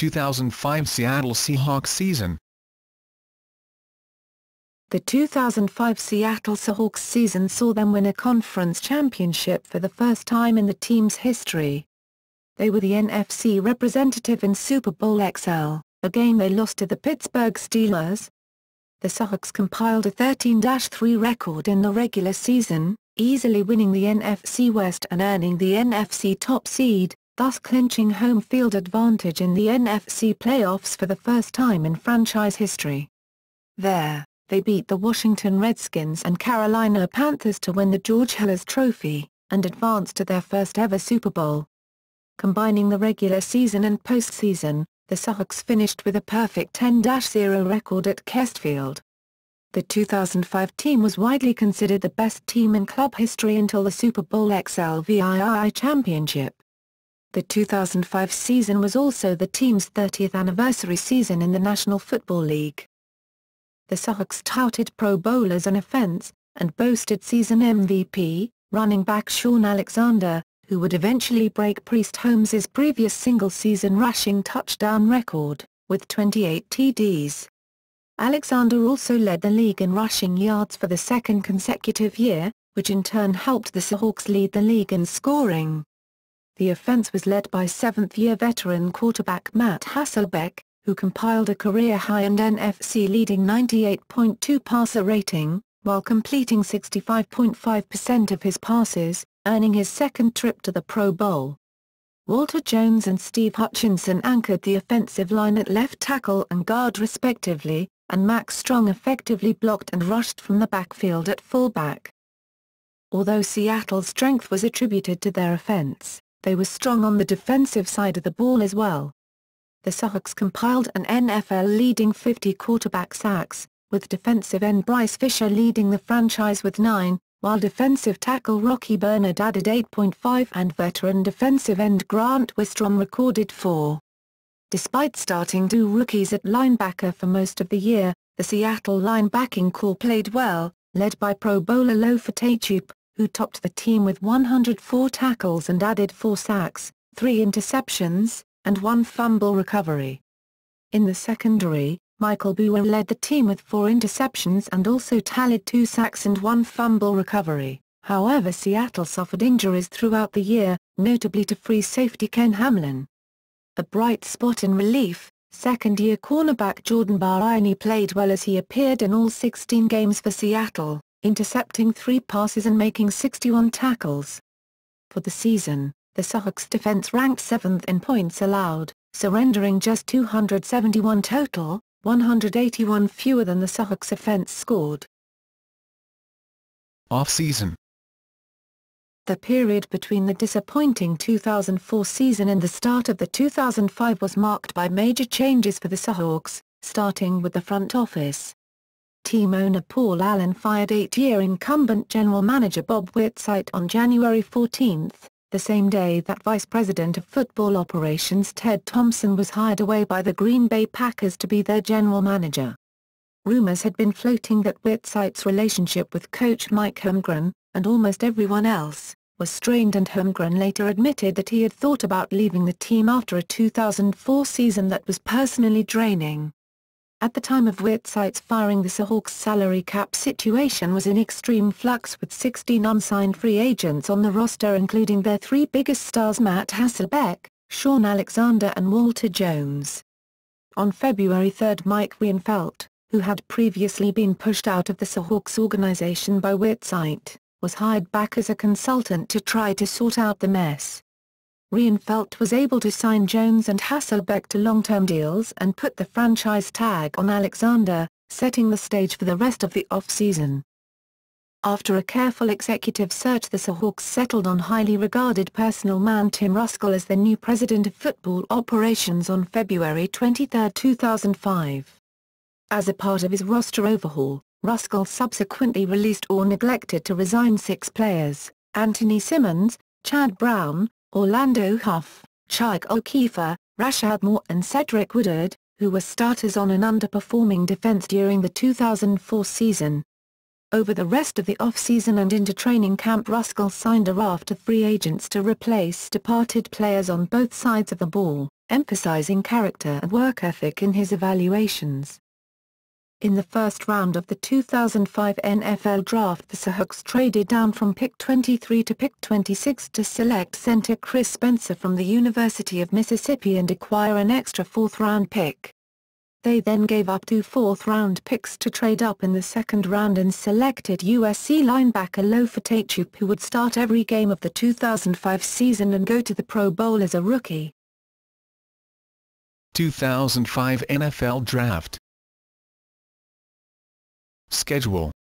2005 Seattle Seahawks season. The 2005 Seattle Seahawks season saw them win a conference championship for the first time in the team's history. They were the NFC representative in Super Bowl XL, a game they lost to the Pittsburgh Steelers. The Seahawks compiled a 13-3 record in the regular season, easily winning the NFC West and earning the NFC top seed, thus clinching home field advantage in the NFC playoffs for the first time in franchise history. There, they beat the Washington Redskins and Carolina Panthers to win the George Halas Trophy, and advance to their first ever Super Bowl. Combining the regular season and postseason, the Seahawks finished with a perfect 10-0 record at Qwest Field. The 2005 team was widely considered the best team in club history until the Super Bowl XLVIII championship. The 2005 season was also the team's 30th anniversary season in the National Football League. The Seahawks touted Pro Bowlers an offense, and boasted season MVP, running back Shaun Alexander, who would eventually break Priest Holmes's previous single-season rushing touchdown record, with 28 TDs. Alexander also led the league in rushing yards for the second consecutive year, which in turn helped the Seahawks lead the league in scoring. The offense was led by seventh-year veteran quarterback Matt Hasselbeck, who compiled a career-high and NFC-leading 98.2 passer rating, while completing 65.5% of his passes, earning his second trip to the Pro Bowl. Walter Jones and Steve Hutchinson anchored the offensive line at left tackle and guard respectively, and Max Strong effectively blocked and rushed from the backfield at fullback. Although Seattle's strength was attributed to their offense, they were strong on the defensive side of the ball as well. The Seahawks compiled an NFL-leading 50 quarterback sacks, with defensive end Bryce Fisher leading the franchise with 9, while defensive tackle Rocky Bernard added 8.5 and veteran defensive end Grant Wistrom recorded 4. Despite starting two rookies at linebacker for most of the year, the Seattle linebacking core played well, led by Pro Bowler Lofa Tatup, who topped the team with 104 tackles and added 4 sacks, 3 interceptions, and 1 fumble recovery. In the secondary, Michael Buer led the team with 4 interceptions and also tallied 2 sacks and 1 fumble recovery. However, Seattle suffered injuries throughout the year, notably to free safety Ken Hamlin. A bright spot in relief, second-year cornerback Jordan Barini played well as he appeared in all 16 games for Seattle, intercepting 3 passes and making 61 tackles. For the season, the Seahawks defense ranked 7th in points allowed, surrendering just 271 total, 181 fewer than the Seahawks offense scored. Off-season. The period between the disappointing 2004 season and the start of the 2005 was marked by major changes for the Seahawks, starting with the front office. Team owner Paul Allen fired 8-year incumbent general manager Bob Whitsight on January 14, the same day that Vice President of Football Operations Ted Thompson was hired away by the Green Bay Packers to be their general manager. Rumors had been floating that Whitsight's relationship with coach Mike Holmgren, and almost everyone else, was strained, and Holmgren later admitted that he had thought about leaving the team after a 2004 season that was personally draining. At the time of Whitsight's firing, the Seahawks' salary cap situation was in extreme flux, with 16 unsigned free agents on the roster, including their 3 biggest stars Matt Hasselbeck, Shaun Alexander and Walter Jones. On February 3, Mike Rienfeldt, who had previously been pushed out of the Seahawks organization by Whitsight, was hired back as a consultant to try to sort out the mess. Rienfeldt was able to sign Jones and Hasselbeck to long-term deals and put the franchise tag on Alexander, setting the stage for the rest of the off-season. After a careful executive search, the Seahawks settled on highly regarded personal man Tim Ruskell as the new president of football operations on February 23, 2005. As a part of his roster overhaul, Ruskell subsequently released or neglected to resign 6 players: Anthony Simmons, Chad Brown, Orlando Huff, Chig O'Keefe, Rashad Moore and Cedric Woodard, who were starters on an underperforming defense during the 2004 season. Over the rest of the off-season and into training camp, Ruskell signed a raft of free agents to replace departed players on both sides of the ball, emphasizing character and work ethic in his evaluations. In the first round of the 2005 NFL Draft, the Seahawks traded down from pick 23 to pick 26 to select center Chris Spencer from the University of Mississippi and acquire an extra fourth-round pick. They then gave up 2 fourth-round picks to trade up in the second round and selected USC linebacker Lofa Tachup, who would start every game of the 2005 season and go to the Pro Bowl as a rookie. 2005 NFL Draft. Schedule.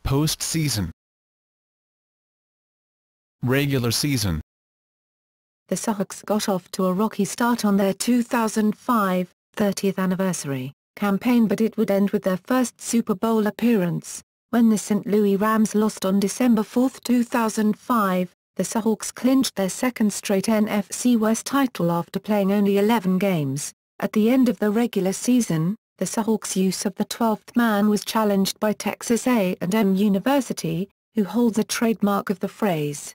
Postseason. Regular season. The Seahawks got off to a rocky start on their 2005 30th anniversary campaign, but it would end with their first Super Bowl appearance, when the St. Louis Rams lost on December 4, 2005. The Seahawks clinched their second straight NFC West title after playing only 11 games. At the end of the regular season, the Seahawks' use of the 12th man was challenged by Texas A&M University, who holds a trademark of the phrase.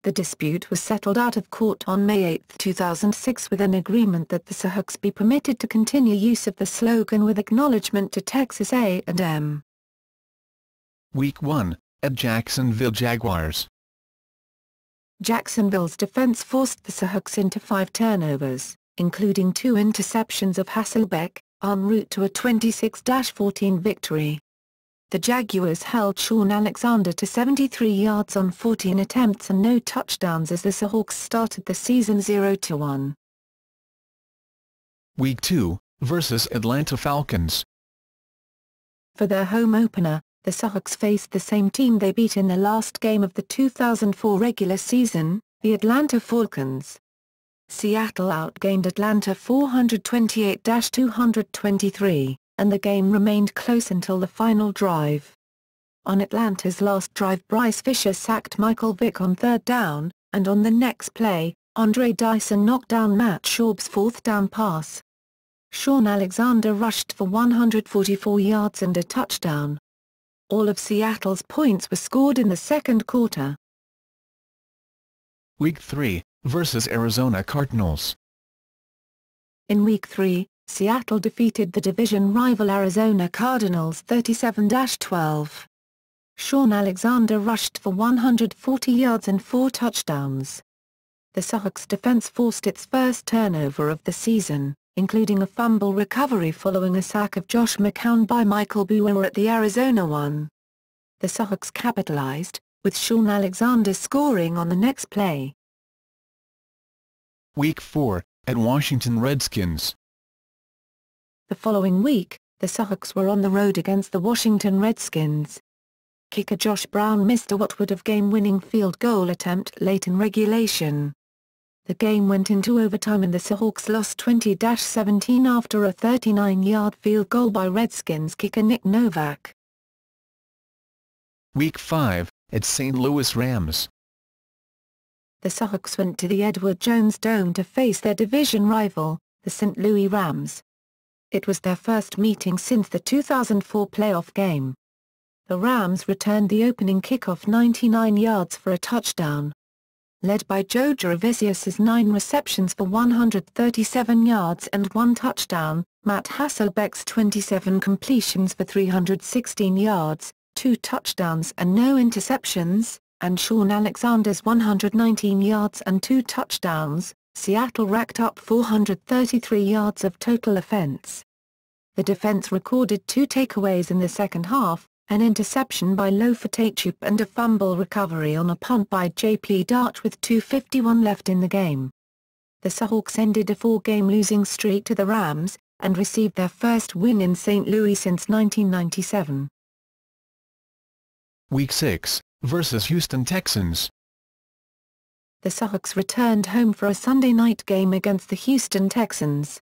The dispute was settled out of court on May 8, 2006 with an agreement that the Seahawks be permitted to continue use of the slogan with acknowledgement to Texas A&M. Week 1, at Jacksonville Jaguars. Jacksonville's defense forced the Seahawks into 5 turnovers, including 2 interceptions of Hasselbeck, en route to a 26-14 victory. The Jaguars held Shaun Alexander to 73 yards on 14 attempts and no touchdowns as the Seahawks started the season 0-1. Week 2, versus Atlanta Falcons. For their home opener, the Seahawks faced the same team they beat in the last game of the 2004 regular season, the Atlanta Falcons. Seattle outgained Atlanta 428-223, and the game remained close until the final drive. On Atlanta's last drive, Bryce Fisher sacked Michael Vick on 3rd down, and on the next play, Andre Dyson knocked down Matt Schaub's 4th down pass. Shaun Alexander rushed for 144 yards and a touchdown. All of Seattle's points were scored in the second quarter. Week 3, versus Arizona Cardinals. In Week 3, Seattle defeated the division rival Arizona Cardinals 37-12. Shaun Alexander rushed for 140 yards and 4 touchdowns. The Seahawks defense forced its first turnover of the season, including a fumble recovery following a sack of Josh McCown by Michael Bauer at the Arizona 1. The Seahawks capitalized, with Shaun Alexander scoring on the next play. Week 4, at Washington Redskins. The following week, the Seahawks were on the road against the Washington Redskins. Kicker Josh Brown missed a what would have game-winning field goal attempt late in regulation. The game went into overtime and the Seahawks lost 20-17 after a 39-yard field goal by Redskins kicker Nick Novak. Week 5, at St. Louis Rams. The Seahawks went to the Edward Jones Dome to face their division rival, the St. Louis Rams. It was their first meeting since the 2004 playoff game. The Rams returned the opening kickoff 99 yards for a touchdown. Led by Joe Jurevicius's 9 receptions for 137 yards and 1 touchdown, Matt Hasselbeck's 27 completions for 316 yards, 2 touchdowns and no interceptions, and Shaun Alexander's 119 yards and 2 touchdowns, Seattle racked up 433 yards of total offense. The defense recorded 2 takeaways in the second half, an interception by Lofa Tachup and a fumble recovery on a punt by J.P. Dart with 2:51 left in the game. The Seahawks ended a 4-game losing streak to the Rams, and received their first win in St. Louis since 1997. Week 6, versus Houston Texans. The Seahawks returned home for a Sunday night game against the Houston Texans.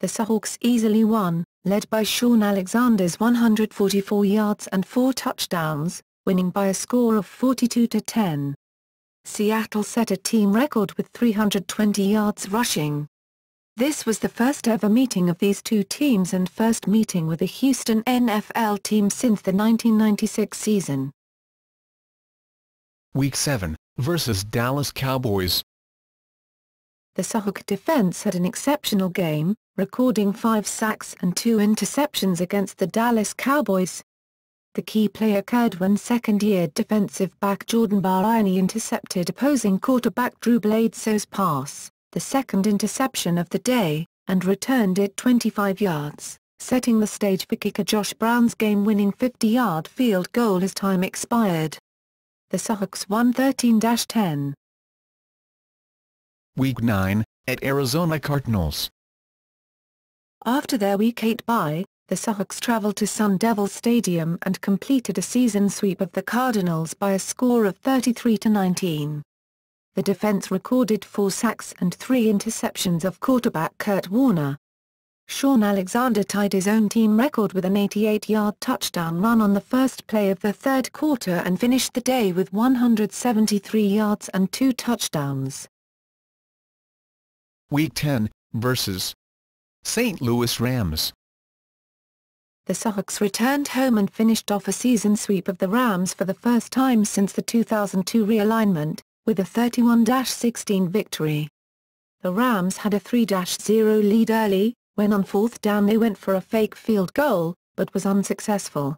The Seahawks easily won, led by Shaun Alexander's 144 yards and 4 touchdowns, winning by a score of 42-10. Seattle set a team record with 320 yards rushing. This was the first ever meeting of these two teams and first meeting with a Houston NFL team since the 1996 season. Week 7, versus Dallas Cowboys. The Seahawks defense had an exceptional game, recording 5 sacks and 2 interceptions against the Dallas Cowboys. The key play occurred when second-year defensive back Jordan Barani intercepted opposing quarterback Drew Bledsoe's pass, the second interception of the day, and returned it 25 yards, setting the stage for kicker Josh Brown's game-winning 50-yard field goal as time expired. The Seahawks won 13-10. Week 9, at Arizona Cardinals. After their Week 8 bye, the Seahawks traveled to Sun Devil Stadium and completed a season sweep of the Cardinals by a score of 33-19. The defense recorded 4 sacks and 3 interceptions of quarterback Kurt Warner. Shaun Alexander tied his own team record with an 88-yard touchdown run on the first play of the third quarter and finished the day with 173 yards and 2 touchdowns. Week 10, vs. St. Louis Rams. The Seahawks returned home and finished off a season sweep of the Rams for the first time since the 2002 realignment, with a 31-16 victory. The Rams had a 3-0 lead early, when on fourth down they went for a fake field goal, but was unsuccessful.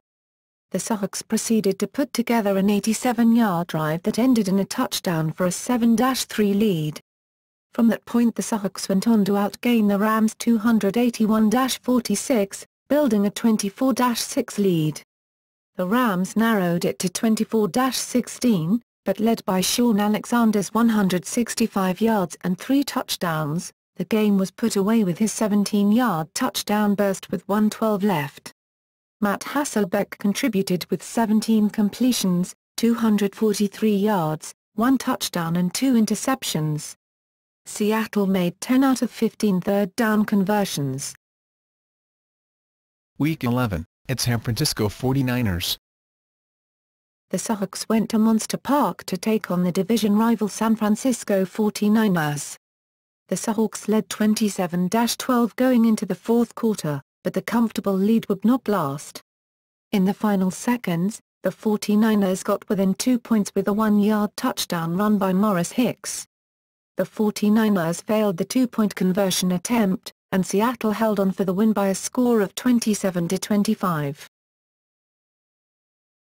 The Seahawks proceeded to put together an 87-yard drive that ended in a touchdown for a 7-3 lead. From that point the Seahawks went on to outgain the Rams 281-46, building a 24-6 lead. The Rams narrowed it to 24-16, but led by Shaun Alexander's 165 yards and 3 touchdowns, the game was put away with his 17-yard touchdown burst with 1:12 left. Matt Hasselbeck contributed with 17 completions, 243 yards, 1 touchdown and 2 interceptions. Seattle made 10 out of 15 third-down conversions. Week 11, at San Francisco 49ers. The Seahawks went to Monster Park to take on the division rival San Francisco 49ers. The Seahawks led 27-12 going into the fourth quarter, but the comfortable lead would not last. In the final seconds, the 49ers got within 2 points with a 1-yard touchdown run by Morris Hicks. The 49ers failed the 2-point conversion attempt, and Seattle held on for the win by a score of 27-25.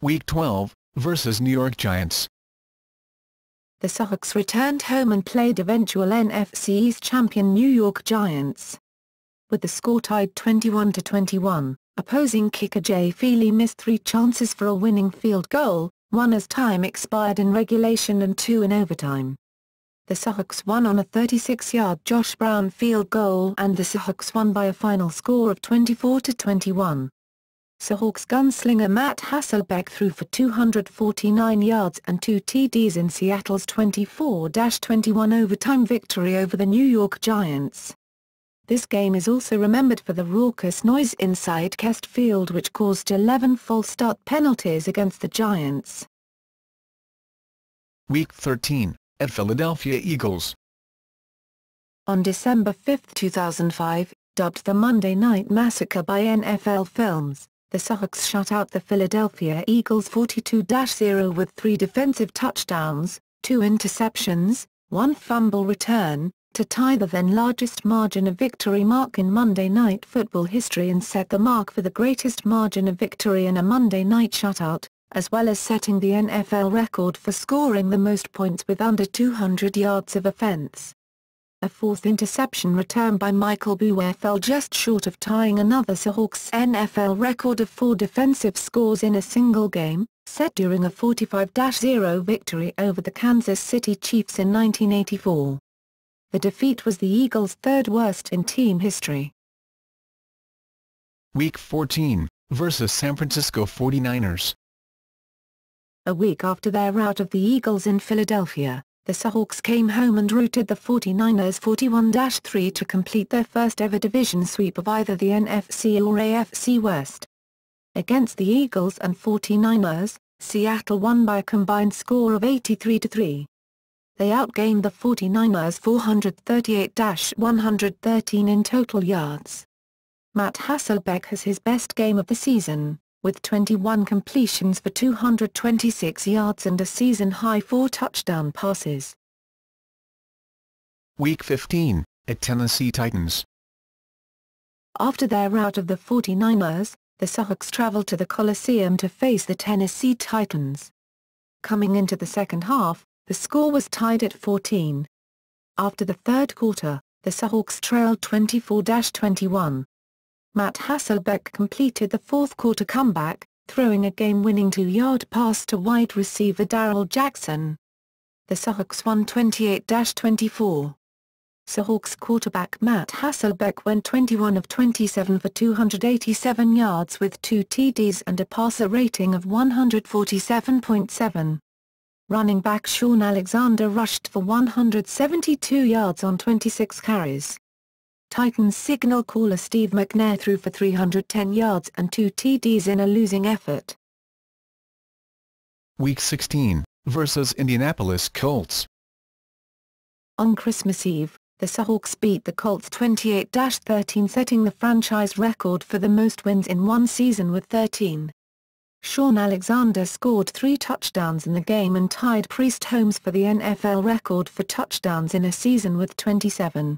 Week 12, vs. New York Giants. The Seahawks returned home and played eventual NFC East champion New York Giants. With the score tied 21-21, opposing kicker Jay Feely missed 3 chances for a winning field goal, 1 as time expired in regulation and 2 in overtime. The Seahawks won on a 36-yard Josh Brown field goal and the Seahawks won by a final score of 24-21. Seahawks gunslinger Matt Hasselbeck threw for 249 yards and 2 TDs in Seattle's 24-21 overtime victory over the New York Giants. This game is also remembered for the raucous noise inside Qwest Field which caused 11 false start penalties against the Giants. Week 13, at Philadelphia Eagles. On December 5, 2005, dubbed the Monday Night Massacre by NFL Films, the Seahawks shut out the Philadelphia Eagles 42-0 with 3 defensive touchdowns, 2 interceptions, 1 fumble return, to tie the then largest margin of victory mark in Monday Night Football history and set the mark for the greatest margin of victory in a Monday night shutout, as well as setting the NFL record for scoring the most points with under 200 yards of offense. A 4th interception return by Michael Buer fell just short of tying another Seahawks NFL record of 4 defensive scores in a single game, set during a 45-0 victory over the Kansas City Chiefs in 1984. The defeat was the Eagles' 3rd worst in team history. Week 14, vs. San Francisco 49ers. A week after their rout of the Eagles in Philadelphia, the Seahawks came home and routed the 49ers 41-3 to complete their first ever division sweep of either the NFC or AFC West. Against the Eagles and 49ers, Seattle won by a combined score of 83-3. They outgained the 49ers 438-113 in total yards. Matt Hasselbeck has his best game of the season, with 21 completions for 226 yards and a season-high 4 touchdown passes. Week 15, at Tennessee Titans. After their rout of the 49ers, the Seahawks traveled to the Coliseum to face the Tennessee Titans. Coming into the second half, the score was tied at 14. After the third quarter, the Seahawks trailed 24-21. Matt Hasselbeck completed the fourth quarter comeback, throwing a game-winning 2-yard pass to wide receiver Darrell Jackson. The Seahawks won 28-24. Seahawks quarterback Matt Hasselbeck went 21 of 27 for 287 yards with 2 TDs and a passer rating of 147.7. Running back Shaun Alexander rushed for 172 yards on 26 carries. Titans signal caller Steve McNair threw for 310 yards and 2 TDs in a losing effort. Week 16, versus Indianapolis Colts. On Christmas Eve, the Seahawks beat the Colts 28-13, setting the franchise record for the most wins in one season with 13. Shaun Alexander scored 3 touchdowns in the game and tied Priest Holmes for the NFL record for touchdowns in a season with 27.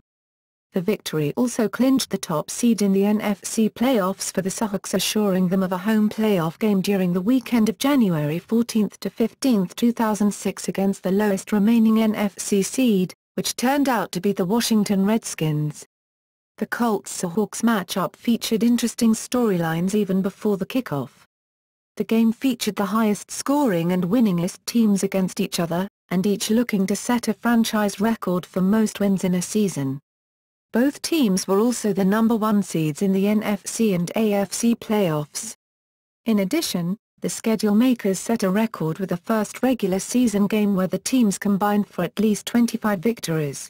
The victory also clinched the top seed in the NFC playoffs for the Seahawks, assuring them of a home playoff game during the weekend of January 14 to 15, 2006 against the lowest remaining NFC seed, which turned out to be the Washington Redskins. The Colts-Seahawks matchup featured interesting storylines even before the kickoff. The game featured the highest scoring and winningest teams against each other, and each looking to set a franchise record for most wins in a season. Both teams were also the number 1 seeds in the NFC and AFC playoffs. In addition, the schedule makers set a record with the first regular season game where the teams combined for at least 25 victories.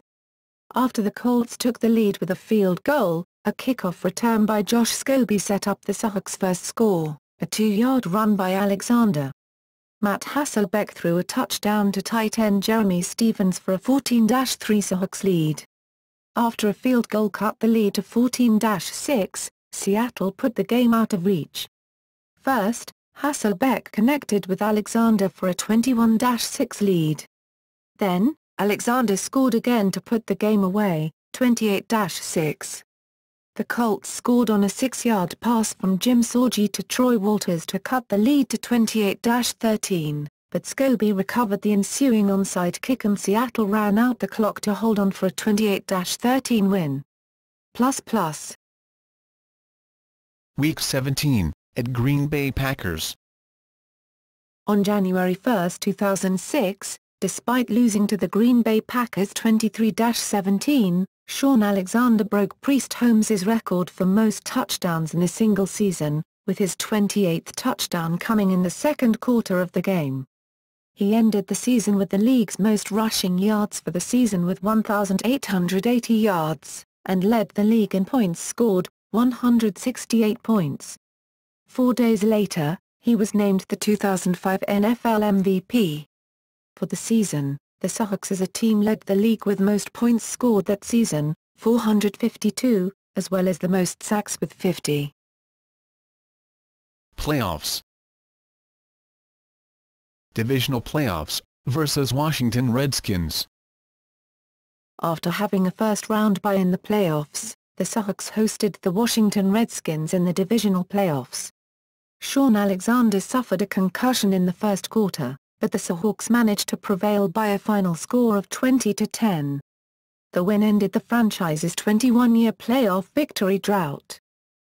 After the Colts took the lead with a field goal, a kickoff return by Josh Scobee set up the Seahawks' first score, a 2-yard run by Alexander. Matt Hasselbeck threw a touchdown to tight end Jeremy Stevens for a 14-3 Seahawks lead. After a field goal cut the lead to 14-6, Seattle put the game out of reach. First, Hasselbeck connected with Alexander for a 21-6 lead. Then, Alexander scored again to put the game away, 28-6. The Colts scored on a 6-yard pass from Jim Sorgi to Troy Walters to cut the lead to 28-13, but Scobee recovered the ensuing onside kick and Seattle ran out the clock to hold on for a 28-13 win. Week 17, at Green Bay Packers. On January 1, 2006, despite losing to the Green Bay Packers 23-17, Shaun Alexander broke Priest Holmes' record for most touchdowns in a single season, with his 28th touchdown coming in the second quarter of the game. He ended the season with the league's most rushing yards for the season with 1,880 yards, and led the league in points scored, 168 points. 4 days later, he was named the 2005 NFL MVP. For the season, the Seahawks as a team led the league with most points scored that season, 452, as well as the most sacks with 50. Playoffs. Divisional Playoffs, versus Washington Redskins. After having a first-round bye in the playoffs, the Seahawks hosted the Washington Redskins in the Divisional Playoffs. Shaun Alexander suffered a concussion in the first quarter, but the Seahawks managed to prevail by a final score of 20-10. The win ended the franchise's 21-year playoff victory drought.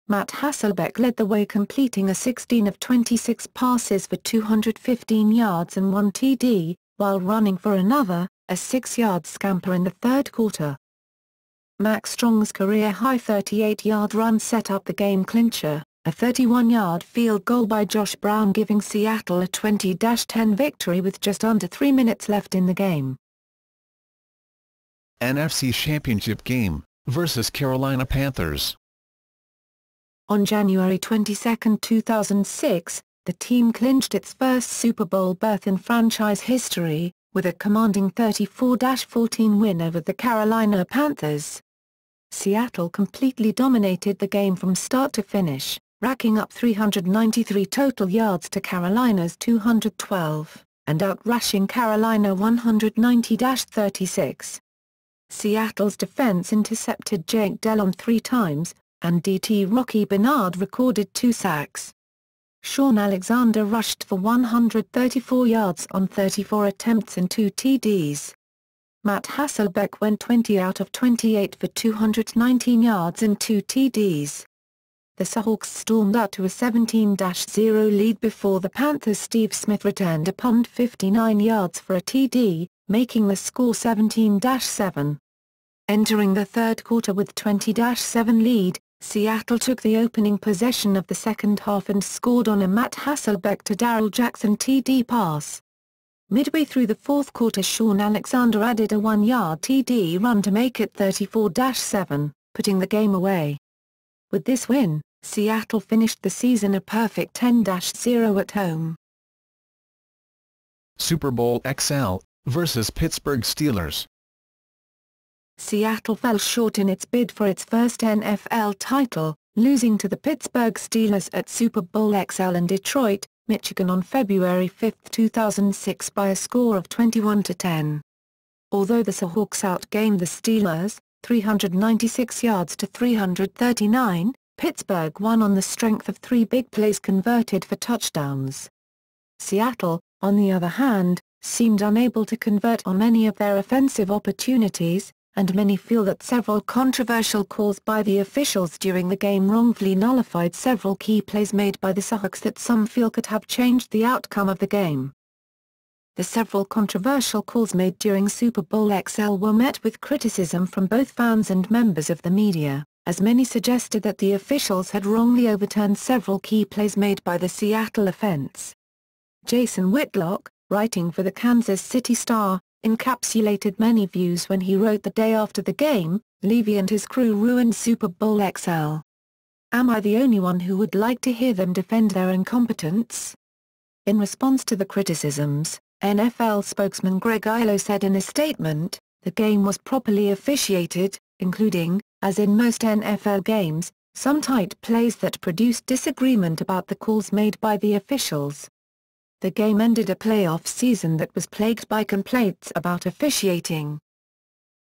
Matt Hasselbeck led the way, completing a 16 of 26 passes for 215 yards and 1 TD, while running for another, a 6-yard scamper in the third quarter. Max Strong's career-high 38-yard run set up the game clincher, a 31-yard field goal by Josh Brown giving Seattle a 20-10 victory with just under 3 minutes left in the game. NFC Championship Game, versus Carolina Panthers. On January 22, 2006, the team clinched its first Super Bowl berth in franchise history, with a commanding 34-14 win over the Carolina Panthers. Seattle completely dominated the game from start to finish, racking up 393 total yards to Carolina's 212, and out-rushing Carolina 190-36. Seattle's defense intercepted Jake Delhomme 3 times, and DT Rocky Bernard recorded 2 sacks. Shaun Alexander rushed for 134 yards on 34 attempts and 2 TDs. Matt Hasselbeck went 20 out of 28 for 219 yards and 2 TDs. The Seahawks stormed out to a 17-0 lead before the Panthers' Steve Smith returned a punt 59 yards for a TD, making the score 17-7. Entering the third quarter with 20-7 lead, Seattle took the opening possession of the second half and scored on a Matt Hasselbeck to Darrell Jackson TD pass. Midway through the fourth quarter, Shaun Alexander added a 1-yard TD run to make it 34-7, putting the game away. With this win, Seattle finished the season a perfect 10-0 at home. Super Bowl XL versus Pittsburgh Steelers. Seattle fell short in its bid for its first NFL title, losing to the Pittsburgh Steelers at Super Bowl XL in Detroit, Michigan on February 5, 2006 by a score of 21-10. Although the Seahawks outgained the Steelers, 396 yards to 339, Pittsburgh won on the strength of 3 big plays converted for touchdowns. Seattle, on the other hand, seemed unable to convert on many of their offensive opportunities, and many feel that several controversial calls by the officials during the game wrongfully nullified several key plays made by the Seahawks that some feel could have changed the outcome of the game. The several controversial calls made during Super Bowl XL were met with criticism from both fans and members of the media, as many suggested that the officials had wrongly overturned several key plays made by the Seattle offense. Jason Whitlock, writing for the Kansas City Star, encapsulated many views when he wrote the day after the game, "Levy and his crew ruined Super Bowl XL. Am I the only one who would like to hear them defend their incompetence?" In response to the criticisms, NFL spokesman Greg Ilo said in a statement, "The game was properly officiated, including, as in most NFL games, some tight plays that produced disagreement about the calls made by the officials. The game ended a playoff season that was plagued by complaints about officiating."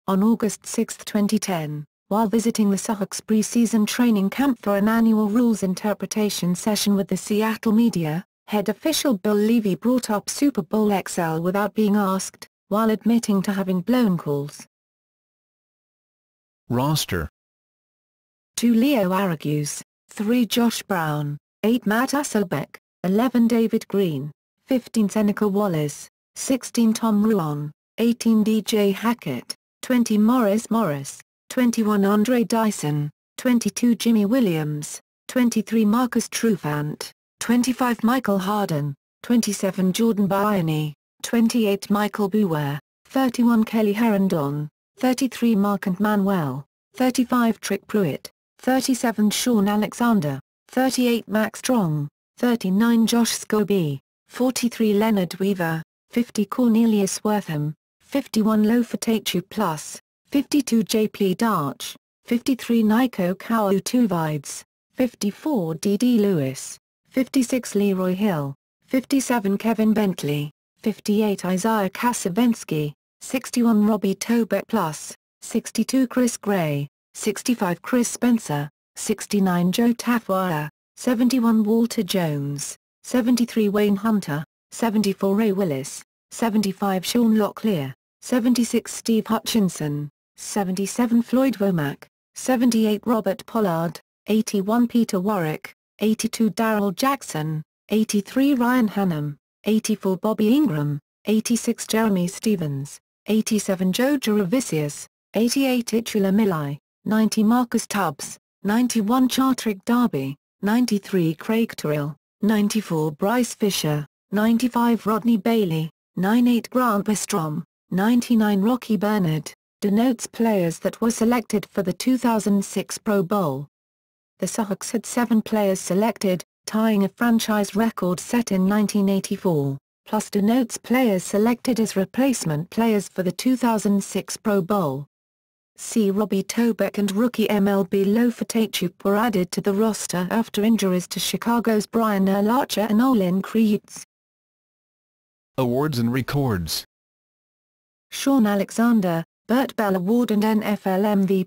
On August 6, 2010, while visiting the Seahawks preseason training camp for an annual rules interpretation session with the Seattle media, head official Bill Levy brought up Super Bowl XL without being asked, while admitting to having blown calls. Roster: 2 Leo Aragus, 3 Josh Brown, 8 Matt Hasselbeck, 11 David Green, 15 Seneca Wallace, 16 Tom Ruan, 18 DJ Hackett, 20 Morris Morris, 21 Andre Dyson, 22 Jimmy Williams, 23 Marcus Trufant, 25 Michael Harden, 27 Jordan Baiani, 28 Michael Buer, 31 Kelly Herondon, 33 Mark and Manuel, 35 Trick Pruitt, 37 Shaun Alexander, 38 Max Strong, 39 Josh Scobie, 43 Leonard Weaver, 50 Cornelius Wortham, 51 Lofatatu Plus, 52 J.P. Darch, 53 Nico Kautuvides, 54 D.D. Lewis, 56 Leroy Hill, 57 Kevin Bentley, 58 Isaiah Kasavensky, 61 Robbie Tobek Plus, 62 Chris Gray, 65 Chris Spencer, 69 Joe Tafuara, 71 Walter Jones, 73 Wayne Hunter, 74 Ray Willis, 75 Sean Locklear, 76 Steve Hutchinson, 77 Floyd Womack, 78 Robert Pollard, 81 Peter Warwick, 82 Darrell Jackson, 83 Ryan Hannum, 84 Bobby Ingram, 86 Jeremy Stevens, 87 Joe Juravicius, 88 Itula Milai, 90 Marcus Tubbs, 91 Chartrick Darby, 93 Craig Terrell, 94 Bryce Fisher, 95 Rodney Bailey, 98 Grant Wistrom, 99 Rocky Bernard, denotes players that were selected for the 2006 Pro Bowl. The Seahawks had 7 players selected, tying a franchise record set in 1984, plus denotes players selected as replacement players for the 2006 Pro Bowl. C. Robbie Tobek and rookie MLB Lofatatu were added to the roster after injuries to Chicago's Brian Urlacher and Olin Kreutz. Awards and records. Shaun Alexander, Burt Bell Award and NFL MVP